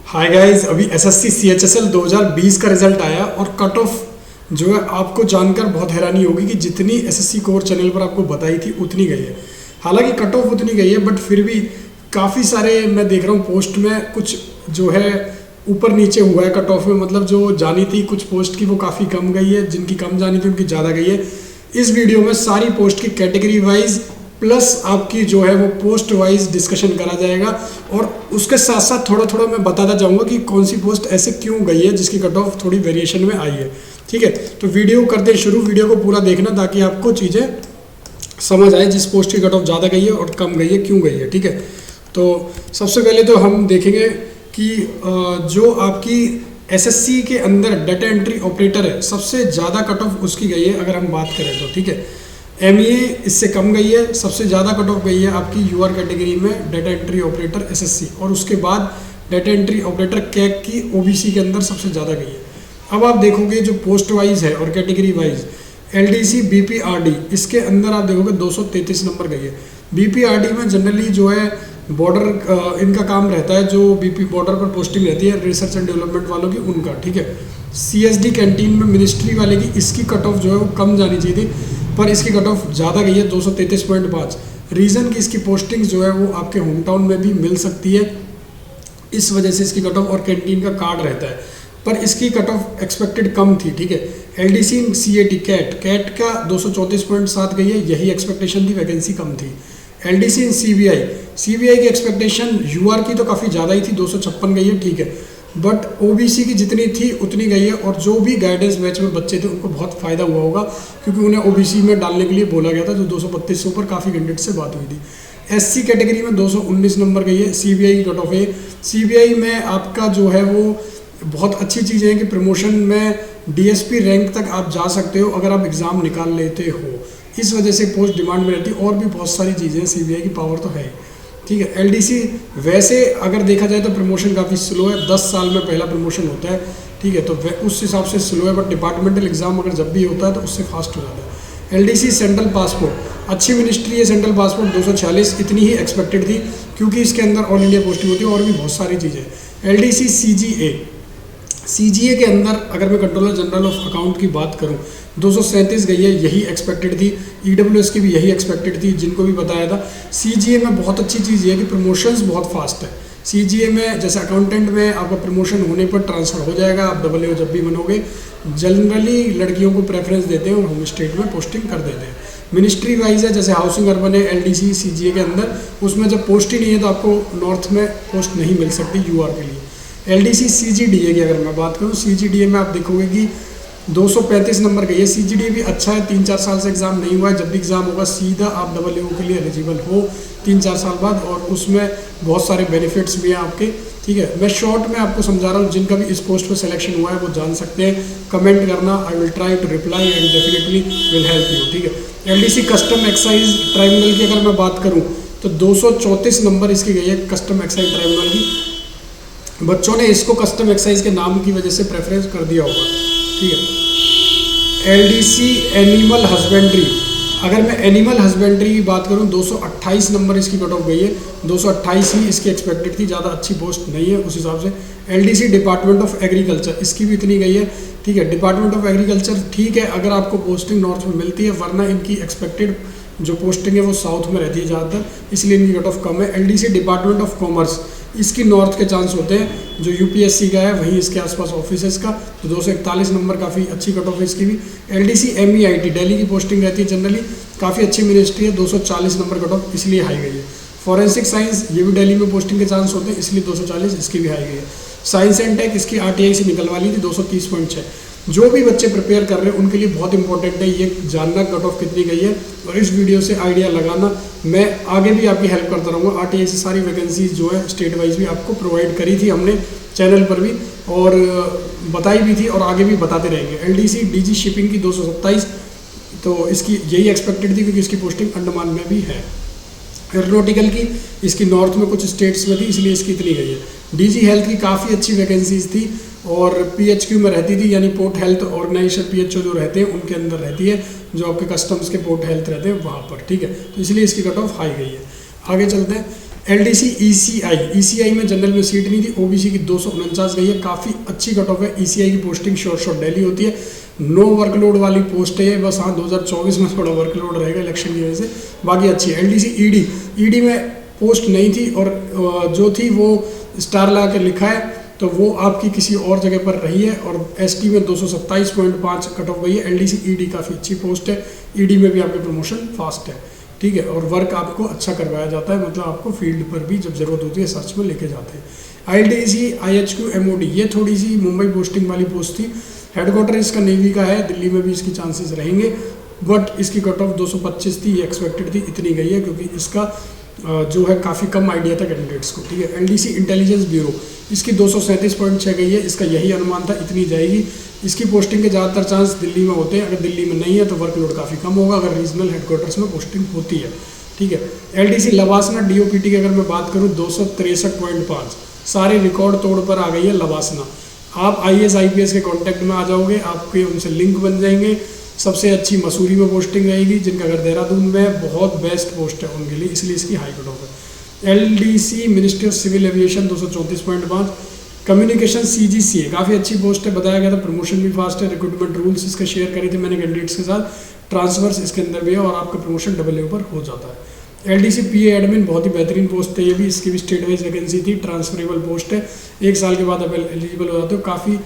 Hi guys, अभी SSC CHSL 2020 का result आया और कट ऑफ जो है आपको जानकर बहुत हैरानी होगी कि जितनी एसएससी कोर चैनल पर आपको बताई थी उतनी गई है। हालांकि कट ऑफ उतनी गई है बट फिर भी काफ़ी सारे मैं देख रहा हूँ पोस्ट में कुछ जो है ऊपर नीचे हुआ है कट ऑफ में। मतलब जो जानी थी कुछ पोस्ट की वो काफ़ी कम गई है, जिनकी कम जानी थी उनकी ज़्यादा गई है। इस वीडियो में सारी पोस्ट की कैटेगरी वाइज प्लस आपकी जो है वो पोस्ट वाइज डिस्कशन करा जाएगा और उसके साथ साथ थोड़ा थोड़ा मैं बताता जाऊंगा कि कौन सी पोस्ट ऐसे क्यों गई है जिसकी कट ऑफ थोड़ी वेरिएशन में आई है। ठीक है, तो वीडियो करते हैं शुरू। वीडियो को पूरा देखना ताकि आपको चीज़ें समझ आए जिस पोस्ट की कट ऑफ ज़्यादा गई है और कम गई है क्यों गई है। ठीक है, तो सबसे पहले तो हम देखेंगे कि जो आपकी एसएससी के अंदर डाटा एंट्री ऑपरेटर है सबसे ज़्यादा कट ऑफ उसकी गई है अगर हम बात करें तो। ठीक है, एमईए इससे कम गई है, सबसे ज़्यादा कट ऑफ गई है आपकी यूआर कैटेगरी में डाटा एंट्री ऑपरेटर एसएससी, और उसके बाद डाटा एंट्री ऑपरेटर कैक की ओबीसी के अंदर सबसे ज़्यादा गई है। अब आप देखोगे जो पोस्ट वाइज है और कैटेगरी वाइज एलडीसी बीपीआरडी इसके अंदर आप देखोगे 233 नंबर गई है। बीपीआरडी में जनरली जो है बॉर्डर इनका काम रहता है, जो बीपी बॉर्डर पर पोस्टिंग रहती है रिसर्च एंड डेवलपमेंट वालों की उनका। ठीक है, सीएसडी कैंटीन में मिनिस्ट्री वाले की इसकी कट ऑफ जो है वो कम जानी चाहिए थी पर इसकी कट ऑफ ज़्यादा गई है 233.5। रीज़न कि इसकी पोस्टिंग जो है वो आपके होम टाउन में भी मिल सकती है, इस वजह से इसकी कट ऑफ और कैंटीन का कार्ड रहता है पर इसकी कट ऑफ एक्सपेक्टेड कम थी। ठीक है, एलडीसी सीएटी कैट का 234.7 गई है, यही एक्सपेक्टेशन थी, वैकेंसी कम थी। एलडीसी सीबीआई की एक्सपेक्टेशन यूआर की तो काफ़ी ज़्यादा ही थी, 256 गई है। ठीक है, बट ओबीसी की जितनी थी उतनी गई है और जो भी गाइडेंस बैच में बच्चे थे उनको बहुत फ़ायदा हुआ होगा क्योंकि उन्हें ओबीसी में डालने के लिए बोला गया था, जो 232 से ऊपर काफ़ी कैंडिडेट से बात हुई थी। एससी कैटेगरी में 219 नंबर गई है, सीबीआई की कट ऑफ है। सीबीआई में आपका जो है वो बहुत अच्छी चीज़ है कि प्रमोशन में डीएसपी रैंक तक आप जा सकते हो अगर आप एग्ज़ाम निकाल लेते हो, इस वजह से पोस्ट डिमांड में रहती है। और भी बहुत सारी चीज़ें हैं, सीबीआई की पावर तो है। ठीक है, एलडीसी वैसे अगर देखा जाए तो प्रमोशन काफ़ी स्लो है, 10 साल में पहला प्रमोशन होता है। ठीक है, तो उस हिसाब से स्लो है बट डिपार्टमेंटल एग्जाम अगर जब भी होता है तो उससे फास्ट हो जाता है। एलडीसी सेंट्रल पासपोर्ट अच्छी मिनिस्ट्री है, सेंट्रल पासपोर्ट 246 इतनी ही एक्सपेक्टेड थी क्योंकि इसके अंदर ऑल इंडिया पोस्टिंग होती है और भी बहुत सारी चीज़ें। एलडीसी सीजीए के अंदर अगर मैं कंट्रोलर जनरल ऑफ अकाउंट की बात करूं 237 गई है, यही एक्सपेक्टेड थी। ईडब्ल्यूएस की भी यही एक्सपेक्टेड थी, जिनको भी बताया था। सीजीए में बहुत अच्छी चीज़ ये है कि प्रमोशंस बहुत फास्ट है। सीजीए में जैसे अकाउंटेंट में आपका प्रमोशन होने पर ट्रांसफ़र हो जाएगा, आप डबल ए जब भी बनोगे। जनरली लड़कियों को प्रेफरेंस देते हैं और होम स्टेट में पोस्टिंग कर देते हैं। मिनिस्ट्री वाइज है जैसे हाउसिंग अर्बन है एलडीसी सीजीए के अंदर, उसमें जब पोस्ट ही नहीं है तो आपको नॉर्थ में पोस्ट नहीं मिल सकती यूआर के लिए। एलडीसी सीजीडीए की अगर मैं बात करूँ, सीजीडीए में आप देखोगे कि 235 नंबर गई है। सीजीडीए भी अच्छा है, 3-4 साल से एग्ज़ाम नहीं हुआ है, जब भी एग्ज़ाम होगा सीधा आप डबल ए के लिए एलिजिबल हो 3-4 साल बाद, और उसमें बहुत सारे बेनिफिट्स भी हैं आपके। ठीक है, मैं शॉर्ट में आपको समझा रहा हूँ, जिनका भी इस पोस्ट पर सिलेक्शन हुआ है वो जान सकते हैं। कमेंट करना, I will try to reply and definitely will help you. ठीक है, एलडीसी कस्टम एक्साइज ट्राइब्यूनल की अगर मैं बात करूँ तो 234 नंबर इसकी गई है कस्टम एक्साइज ट्राइब्यूनल की। बच्चों ने इसको कस्टम एक्साइज के नाम की वजह से प्रेफरेंस कर दिया होगा। ठीक है, एलडीसी एनिमल हस्बेंड्री, अगर मैं एनिमल हस्बेंड्री की बात करूं 228 नंबर इसकी कट ऑफ गई है, 228 ही इसकी एक्सपेक्टेड थी, ज़्यादा अच्छी पोस्ट नहीं है उस हिसाब से। एलडीसी डिपार्टमेंट ऑफ एग्रीकल्चर इसकी भी इतनी गई है। ठीक है, डिपार्टमेंट ऑफ एग्रीकल्चर ठीक है अगर आपको पोस्टिंग नॉर्थ में मिलती है, वरना इनकी एक्सपेक्टेड जो पोस्टिंग है वो साउथ में रहती है ज़्यादातर, इसलिए इनकी कट ऑफ कम है। एलडीसी डिपार्टमेंट ऑफ कॉमर्स इसकी नॉर्थ के चांस होते हैं, जो यूपीएससी का है वहीं इसके आसपास ऑफिस है इसका, तो 241 नंबर काफ़ी अच्छी कट ऑफ है इसकी भी। एलडीसी एमईआईटी दिल्ली की पोस्टिंग रहती है जनरली, काफ़ी अच्छी मिनिस्ट्री है, 240 नंबर कट ऑफ इसलिए हाई गई है। फॉरेंसिक साइंस ये भी दिल्ली में पोस्टिंग के चांस होते हैं, इसलिए 240 इसकी भी हाई गई है। साइंस एंड टेक इसकी आरटीआई से निकलवा ली थी, 230.6। जो भी बच्चे प्रिपेयर कर रहे हैं उनके लिए बहुत इंपॉर्टेंट है ये जानना कट ऑफ कितनी गई है और इस वीडियो से आइडिया लगाना। मैं आगे भी आपकी हेल्प करता रहूँगा, आरटीआई से सारी वैकेंसीज जो है स्टेट वाइज भी आपको प्रोवाइड करी थी हमने चैनल पर भी और बताई भी थी और आगे भी बताते रहेंगे। एलडीसी डीजी शिपिंग की 227, तो इसकी यही एक्सपेक्टेड थी क्योंकि इसकी पोस्टिंग अंडमान में भी है। एरोनॉटिकल की इसकी नॉर्थ में कुछ स्टेट्स में थी, इसलिए इसकी इतनी गई है। डीजी हेल्थ की काफ़ी अच्छी वैकेंसीज थी और पीएचक्यू में रहती थी, यानी पोर्ट हेल्थ ऑर्गेनाइजेशन पीएचओ जो रहते हैं उनके अंदर रहती है, जो आपके कस्टम्स के पोर्ट हेल्थ रहते हैं वहाँ पर। ठीक है, तो इसलिए इसकी कट ऑफ हाई गई है। आगे चलते हैं। LDC ECI में जनरल में सीट नहीं थी, OBC की 249 गई है, काफ़ी अच्छी कट ऑफ है। ECI की पोस्टिंग शॉर्ट डेली होती है, नो वर्कलोड वाली पोस्ट है, बस हाँ 2024 में थोड़ा वर्कलोड रहेगा इलेक्शन की वजह से, बाकी अच्छी है। LDC ED में पोस्ट नहीं थी और जो थी वो स्टार ला के लिखा है, तो वो आपकी किसी और जगह पर रही है, और ST में 227.5 कट ऑफ गई है। LDC ED काफ़ी अच्छी पोस्ट है, ED में भी आपके प्रमोशन फास्ट है, ठीक है, और वर्क आपको अच्छा करवाया जाता है, मतलब आपको फील्ड पर भी जब ज़रूरत होती है सर्च में लेके जाते हैं। ILDC IHQ MOD ये थोड़ी सी मुंबई पोस्टिंग वाली पोस्ट थी, हेडक्वार्टर इसका नेवी का है, दिल्ली में भी इसकी चांसेस रहेंगे, बट इसकी कट ऑफ 225 थी, ये एक्सपेक्टेड थी, इतनी गई है क्योंकि इसका जो है काफ़ी कम आइडिया था कैंडिडेट्स को, ठीक है। LDC इंटेलिजेंस ब्यूरो इसकी 237.6 गई है, इसका यही अनुमान था, इतनी जाएगी। इसकी पोस्टिंग के ज़्यादातर चांस दिल्ली में होते हैं, अगर दिल्ली में नहीं है तो वर्कलोड काफ़ी कम होगा, अगर रीजनल हेडक्वार्टर्स में पोस्टिंग होती है, ठीक है। LDC लवासना DOPT की अगर मैं बात करूँ 263.5, सारे रिकॉर्ड तोड़ पर आ गई है लवासना। आप IAS IPS के कॉन्टैक्ट में आ जाओगे, आपके उनसे लिंक बन जाएंगे। सबसे अच्छी मसूरी में पोस्टिंग रहेगी, जिनका घर देहरादून में, बहुत बेस्ट पोस्ट है उनके लिए, इसलिए इसकी हाई कट ऑफ है। LDC ministry of civil aviation 234.5, communication CGCA काफ़ी अच्छी पोस्ट है, बताया गया था, प्रमोशन भी फास्ट है, रिक्रूटमेंट रूल्स इसका शेयर करी थी मैंने कैंडिडेट्स के साथ, ट्रांसफर्स इसके अंदर भी है और आपका प्रमोशन डबल लेवल पर हो जाता है। LDC PA एडमिन बहुत ही बेहतरीन पोस्ट है, ये भी इसकी भी स्टेट वाइज वैकेंसी थी, ट्रांसफरेबल पोस्ट है, 1 साल के बाद आप एलिजिबल हो जाते हो। काफ़ी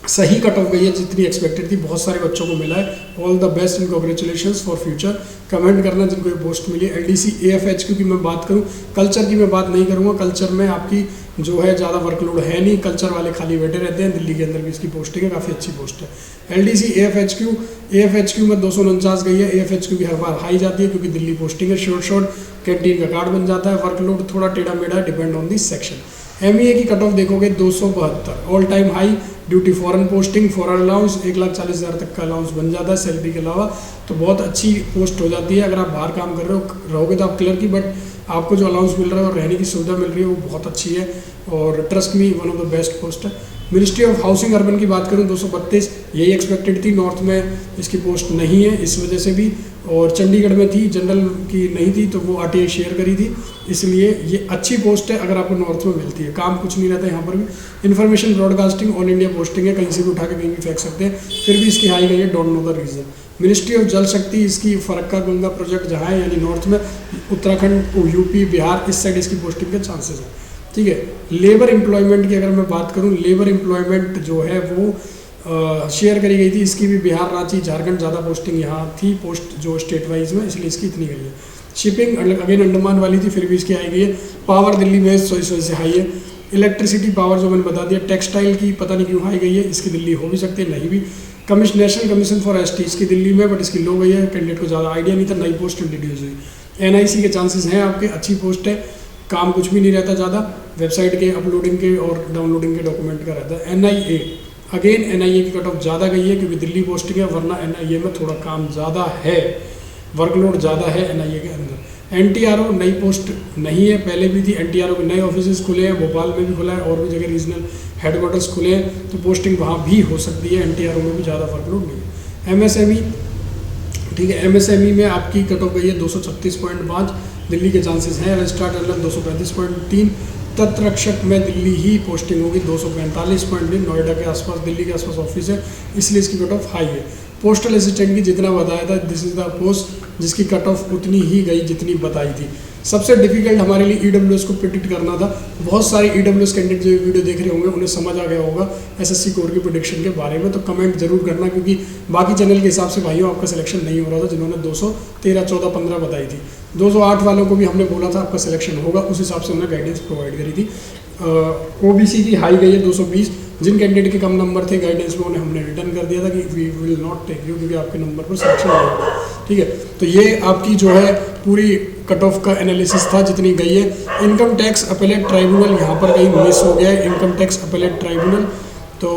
सही कट ऑफ गई है, जितनी एक्सपेक्टेड थी, बहुत सारे बच्चों को मिला है। All the best and congratulations for future. Comment करना जिनको ये पोस्ट मिली है। LDC AFHQ की मैं बात करूं, कल्चर की मैं बात नहीं करूंगा, कल्चर में आपकी जो है ज़्यादा वर्कलोड है नहीं, कल्चर वाले खाली बैठे रहते हैं, दिल्ली के अंदर भी इसकी पोस्टिंग है, काफ़ी अच्छी पोस्ट है। LDC AFHQ में 249 गई है, AFHQ भी हर बार हाई जाती है क्योंकि दिल्ली पोस्टिंग है, शॉर्ट कैंटीन का कार्ड बन जाता है, वर्कलोड थोड़ा टेढ़ा मेढ़ा depend on the section. MEA की कट ऑफ देखोगे 272, all time high, duty foreign posting, foreign allowance 1,40,000 तक का अलाउंस बन जाता है सैलरी के अलावा, तो बहुत अच्छी पोस्ट हो जाती है। अगर आप बाहर काम कर रहोगे तो आप क्लर्क की, बट आपको जो अलाउंस मिल रहा है और रहने की सुविधा मिल रही है वो बहुत अच्छी है, और trust me one of the best post है। मिनिस्ट्री ऑफ हाउसिंग अर्बन की बात करूँ 232, यही एक्सपेक्टेड थी, नॉर्थ में इसकी पोस्ट नहीं है इस वजह से भी, और चंडीगढ़ में थी, जनरल की नहीं थी तो वो RTI शेयर करी थी, इसलिए ये अच्छी पोस्ट है अगर आपको नॉर्थ में मिलती है। काम कुछ नहीं रहता है यहाँ पर भी। Information broadcasting all India posting है, कहीं से भी उठा के कहीं भी फेंक सकते हैं, फिर भी इसकी हाई गई है, don't know the reason. Ministry of जल शक्ति इसकी फरक्का गंगा प्रोजेक्ट जहाँ है यानी नॉर्थ में, उत्तराखंड, UP, बिहार, इस साइड इसकी पोस्टिंग के चांसेस हैं, ठीक है। लेबर एम्प्लॉयमेंट की अगर मैं बात करूँ, लेबर एम्प्लॉयमेंट जो है वो शेयर करी गई थी, इसकी भी बिहार, रांची, झारखंड ज़्यादा पोस्टिंग यहाँ थी, पोस्ट जो स्टेट वाइज में, इसलिए इसकी इतनी गई है। शिपिंग अगेन अंडमान वाली थी, फिर भी इसकी आई गई है। पावर दिल्ली में 100 से हाई है। इलेक्ट्रिसिटी पावर जो मैंने बता दिया। टेक्सटाइल की पता नहीं क्यों हाई गई है, इसकी दिल्ली हो भी सकती है, नहीं भी। नेशनल कमीशन फॉर ST इसकी दिल्ली में, बट इसकी लो गई है, कैंडिडेट को ज़्यादा आइडिया नहीं था, नई पोस्ट इंट्रोड्यूस हुई। NIC के चांसेस हैं आपके, अच्छी पोस्ट है, काम कुछ भी नहीं रहता ज़्यादा, वेबसाइट के अपलोडिंग के और डाउनलोडिंग के डॉक्यूमेंट का रहता है। NIA अगेन NIA की कट ऑफ ज़्यादा गई है क्योंकि दिल्ली पोस्टिंग है, वरना NIA में थोड़ा काम ज़्यादा है, वर्कलोड ज़्यादा है NIA के अंदर। NTRO नई पोस्ट नहीं है, पहले भी थी। NTRO के नए ऑफिस खुले हैं, भोपाल में भी खुला है और भी जगह रीजनल हेडक्वार्टर्स खुले हैं, तो पोस्टिंग वहाँ भी हो सकती है। NTRO में भी ज़्यादा वर्कलोड नहीं है। MSME, ठीक है, MSME में आपकी कट ऑफ गई है 236.5, दिल्ली के चांसेस हैं। रजिस्ट्रार जनरल 235.3, तत्रक्षक में दिल्ली ही पोस्टिंग होगी 245.3, नोएडा के आसपास, दिल्ली के आसपास ऑफिस है, इसलिए इसकी कट ऑफ हाई है। पोस्टल असिस्टेंट की जितना बताया था, दिस इज द पोस्ट जिसकी कट ऑफ उतनी ही गई जितनी बताई थी। सबसे डिफिकल्ट हमारे लिए EWS को प्रिडिक्ट करना था। बहुत सारे EWS कैंडिडेट जो वीडियो देख रहे होंगे उन्हें समझ आ गया होगा SSC कोर की प्रिडिक्शन के बारे में, तो कमेंट जरूर करना, क्योंकि बाकी चैनल के हिसाब से भाइयों आपका सिलेक्शन नहीं हो रहा था, जिन्होंने 213, 14, 15 बताई थी। 208 वालों को भी हमने बोला था आपका सिलेक्शन होगा, उस हिसाब से हमने गाइडेंस प्रोवाइड करी थी। OBC की हाई गई है 220, जिन कैंडिडेट के कम नंबर थे गाइडेंस में उन्हें हमने रिटर्न कर दिया था कि we will not take you, क्योंकि आपके नंबर पर सिलेक्शन नहीं होगा, ठीक है। तो ये आपकी जो है पूरी कट ऑफ का एनालिसिस था जितनी गई है। इनकम टैक्स अपीलेट ट्राइब्यूनल यहाँ पर कहीं मिस हो गया है, इनकम टैक्स अपीलेट ट्राइब्यूनल, तो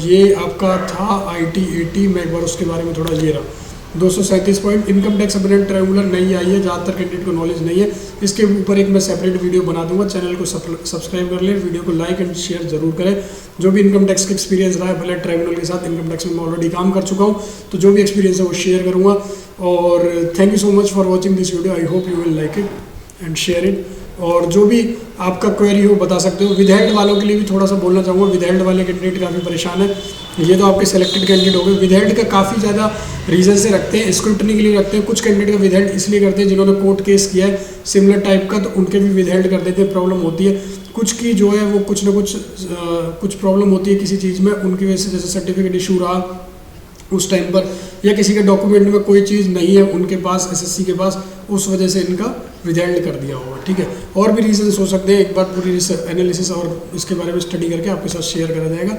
ये आपका था IT-AT, मैं एक बार उसके बारे में थोड़ा ये रहा 237 point. Income tax appellate tribunal नहीं आई है, ज़्यादातर कैंडिडेट को नॉलेज नहीं है, इसके ऊपर एक मैं सेपरेट वीडियो बना दूंगा, चैनल को सब्सक्राइब कर लें, वीडियो को लाइक एंड शेयर जरूर करें। जो भी इनकम टैक्स का एक्सपीरियंस रहा है अपीलेट ट्राइब्यूनल के साथ, इनकम टैक्स में मैं ऑलरेडी काम कर चुका हूँ, तो जो भी एक्सपीरियंस है वो शेयर करूँगा। और thank you so much for watching this video, I hope you will like it and share it. और जो भी आपका क्वेरी हो बता सकते हो। विदहेल्ड वालों के लिए भी थोड़ा सा बोलना चाहूँगा, विदहेल्ड वाले कैंडिडेट काफ़ी परेशान है। ये तो आपके सेलेक्टेड कैंडिडेट हो गए। विदहेल्ड का काफ़ी ज़्यादा रीज़न से रखते हैं, स्क्रूटनी के लिए रखते हैं। कुछ कैंडिडेट का विदहेल्ड इसलिए करते हैं जिन्होंने कोर्ट केस किया है सिमिलर टाइप का, तो उनके भी विदहेल्ड कर देते हैं, प्रॉब्लम होती है। कुछ की जो है वो कुछ ना कुछ प्रॉब्लम होती है किसी चीज़ में, उनकी वजह से जैसे सर्टिफिकेट इशू रहा उस टाइम पर, या किसी के डॉक्यूमेंट में कोई चीज़ नहीं है उनके पास, एसएससी के पास, उस वजह से इनका विदहेल्ड कर दिया होगा। ठीक है, और भी रीजंस हो सकते हैं, एक बार पूरी एनालिसिस और इसके बारे में स्टडी करके आपके साथ शेयर करा जाएगा।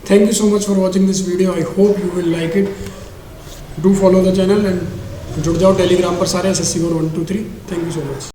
Thank you so much for watching this video, I hope you will like it. Do follow the channel and जुड़ जाओ टेलीग्राम पर सारे SSC Core 1 2 3। Thank you so much.